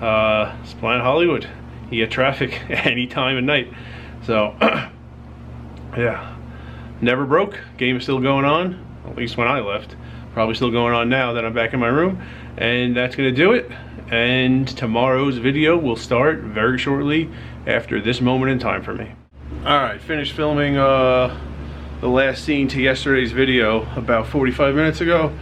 It's Planet Hollywood. You get traffic any time of night. So, yeah. Never broke. Game is still going on, at least when I left. Probably still going on now that I'm back in my room. And that's going to do it. And tomorrow's video will start very shortly after this moment in time for me. Alright, finished filming the last scene to yesterday's video about 45 minutes ago.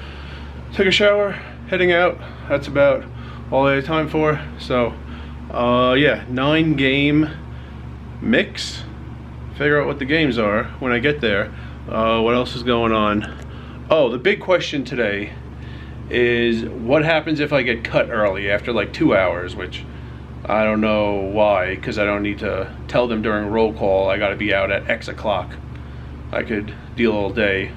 Took a shower, heading out. That's about all I had time for. So, yeah, 9-game mix. Figure out what the games are when I get there. What else is going on? Oh, the big question today is what happens if I get cut early after like 2 hours, which I don't know why, because I don't need to tell them during roll call I gotta be out at X o'clock. I could deal all day.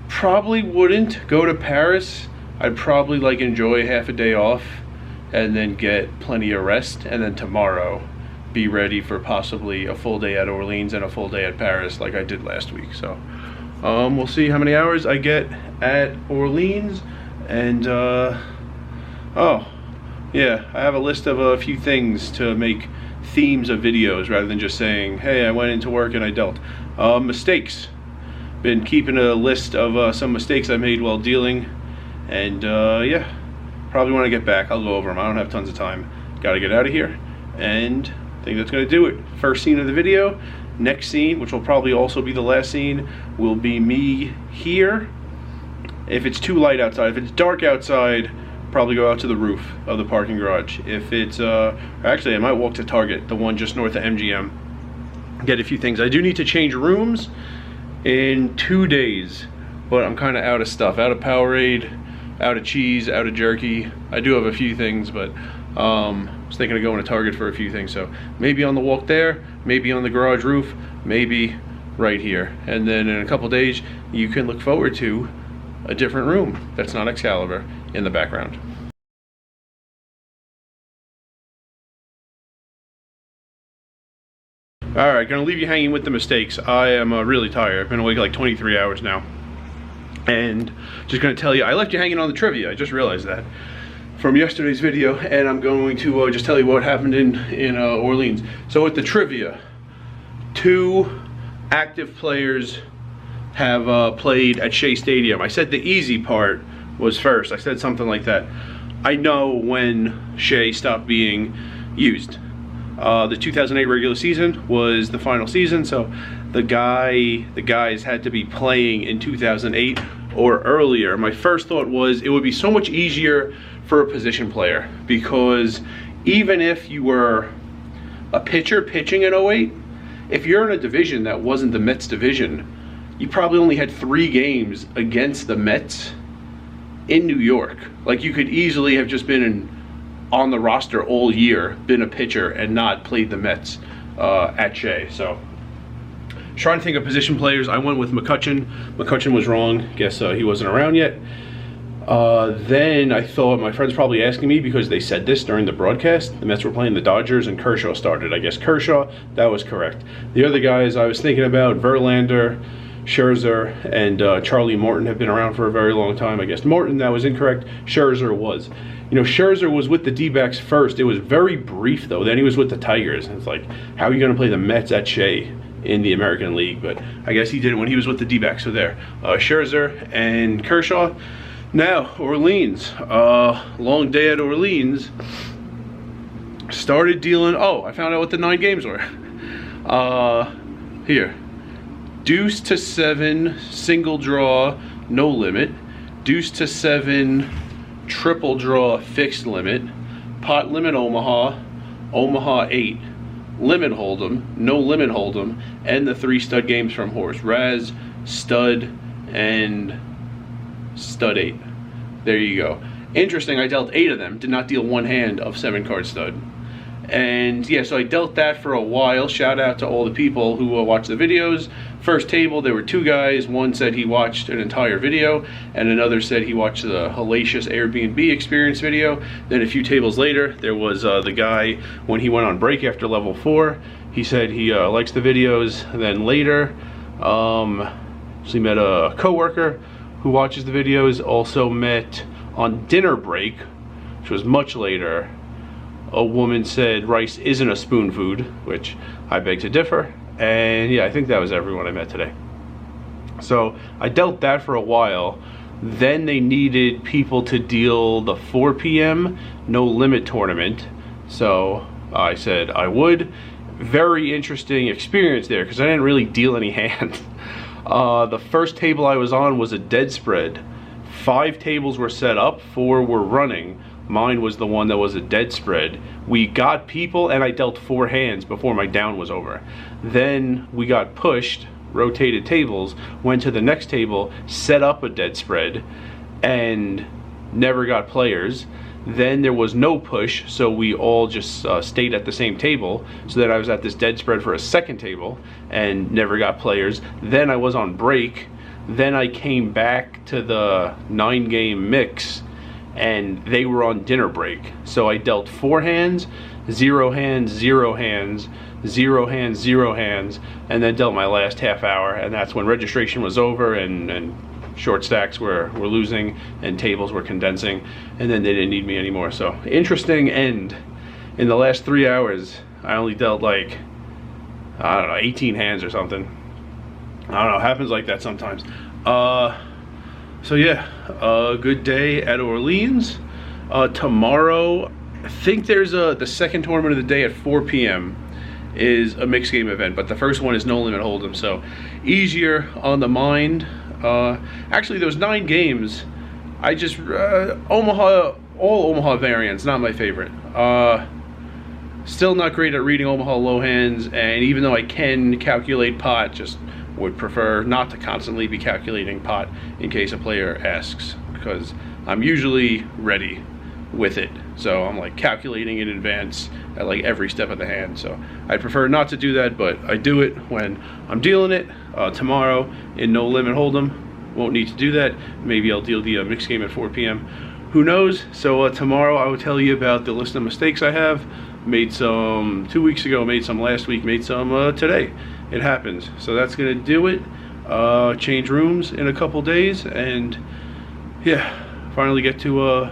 Probably wouldn't go to Paris. I'd probably like enjoy half a day off and then get plenty of rest, and then tomorrow be ready for possibly a full day at Orleans and a full day at Paris like I did last week. So we'll see how many hours I get at Orleans. And oh yeah, I have a list of a few things to make themes of videos rather than just saying, hey, I went into work and I dealt. Mistakes. Been keeping a list of some mistakes I made while dealing, and yeah, probably when I get back I'll go over them. I don't have tons of time. Gotta get out of here, and I think that's gonna do it. First scene of the video. Next scene, which will probably also be the last scene, will be me here. If it's too light outside, if it's dark outside, probably go out to the roof of the parking garage. If it's actually I might walk to Target, the one just north of MGM, get a few things. I do need to change rooms in 2 days, but I'm kind of out of stuff, out of Powerade, out of cheese, out of jerky. I do have a few things, but I was thinking of going to Target for a few things. So maybe on the walk there, maybe on the garage roof, maybe right here. And then in a couple days you can look forward to a different room that's not Excalibur in the background. Alright, gonna leave you hanging with the mistakes. I am really tired. I've been awake like 23 hours now. And just gonna tell you, I left you hanging on the trivia. I just realized that from yesterday's video, and I'm going to just tell you what happened in Orleans. So with the trivia, 2 active players have played at Shea Stadium. I said the easy part was first. I said something like that. I know when Shea stopped being used. The 2008 regular season was the final season, so the guys had to be playing in 2008 or earlier. My first thought was it would be so much easier for a position player, because even if you were a pitcher pitching in 08, if you're in a division that wasn't the Mets division, you probably only had 3 games against the Mets in New York. Like, you could easily have just been on the roster all year, been a pitcher, and not played the Mets at Shea. So trying to think of position players, I went with McCutchen. McCutchen was wrong. Guess he wasn't around yet. Then I thought, my friend's probably asking me because they said this during the broadcast, the Mets were playing the Dodgers and Kershaw started. I guess Kershaw, that was correct. The other guys I was thinking about, Verlander, Scherzer, and Charlie Morton have been around for a very long time. I guess Morton, that was incorrect. Scherzer was. You know, Scherzer was with the D-backs first. It was very brief, though. Then he was with the Tigers. And it's like, how are you going to play the Mets at Shea in the American League? But I guess he did it when he was with the D-backs. So there, Scherzer and Kershaw. Now, Orleans. Long day at Orleans. Started dealing. Oh, I found out what the 9 games were. Here. Deuce to 7, single draw, no limit. Deuce to 7, triple draw, fixed limit. Pot limit Omaha, Omaha 8. Limit hold'em, no limit hold'em, and the 3 stud games from Horse. Raz, Stud, and Stud 8. There you go. Interesting, I dealt 8 of them. Did not deal 1 hand of 7-card Stud. And yeah, so I dealt that for a while. Shout out to all the people who watch the videos. First table, there were 2 guys. One said he watched an entire video, and another said he watched the Hellacious Airbnb experience video. Then a few tables later, there was the guy, when he went on break after level 4, he said he likes the videos. And then later, so he met a coworker who watches the videos, also met on dinner break which was much later, a woman said rice isn't a spoon food, which I beg to differ. And yeah, I think that was everyone I met today. So I dealt that for a while. Then they needed people to deal the 4 p.m. no limit tournament. So I said I would. Very interesting experience there because I didn't really deal any hands. The first table I was on was a dead spread. 5 tables were set up, 4 were running. Mine was the one that was a dead spread. We got people and I dealt 4 hands before my down was over. Then we got pushed, rotated tables, went to the next table, set up a dead spread, and never got players. Then there was no push, so we all just stayed at the same table. So then I was at this dead spread for a second table and never got players. Then I was on break. Then I came back to the 9-game mix and they were on dinner break. So I dealt 4 hands, 0 hands, 0 hands, 0 hands, 0 hands, and then dealt my last half hour, and that's when registration was over and short stacks were losing and tables were condensing, and then they didn't need me anymore. So interesting end. In the last 3 hours, I only dealt like, I don't know, 18 hands or something. I don't know, happens like that sometimes. So yeah, a good day at Orleans. Tomorrow, I think there's the second tournament of the day at 4 p.m. is a mixed game event, but the first one is no limit hold'em, so easier on the mind. Actually, those 9 games, I just all Omaha variants, not my favorite. Still not great at reading Omaha low hands, and even though I can calculate pot, just would prefer not to constantly be calculating pot in case a player asks, because I'm usually ready with it. So I'm like calculating in advance at like every step of the hand. So I prefer not to do that, but I do it when I'm dealing it. Tomorrow in no limit hold'em, won't need to do that. Maybe I'll deal the mixed game at 4 p.m. Who knows? So tomorrow I will tell you about the list of mistakes I have. Made some 2 weeks ago, made some last week, made some today. It happens. So that's gonna do it. Change rooms in a couple days, and yeah, finally get to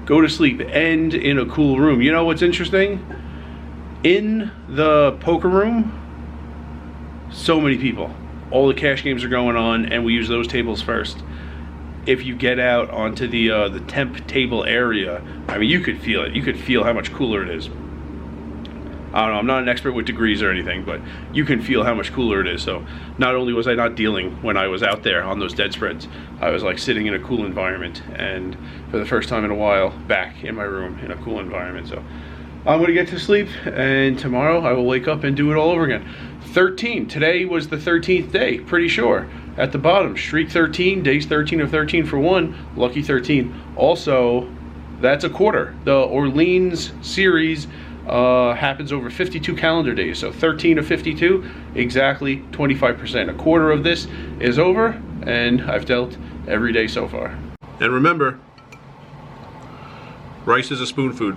go to sleep, and in a cool room. You know what's interesting? In the poker room, so many people. All the cash games are going on, and we use those tables first. If you get out onto the temp table area, I mean, you could feel it. You could feel how much cooler it is. I don't know, I'm not an expert with degrees or anything, but you can feel how much cooler it is. So not only was I not dealing when I was out there on those dead spreads, I was like sitting in a cool environment, and for the first time in a while, back in my room in a cool environment. So I'm gonna get to sleep, and tomorrow I will wake up and do it all over again. 13, today was the 13th day, pretty sure. At the bottom, streak 13, days 13 of 13 for 1, lucky 13. Also, that's a quarter. The Orleans series happens over 52 calendar days, so 13 of 52, exactly 25%. A quarter of this is over, and I've dealt every day so far. And remember, rice is a spoon food.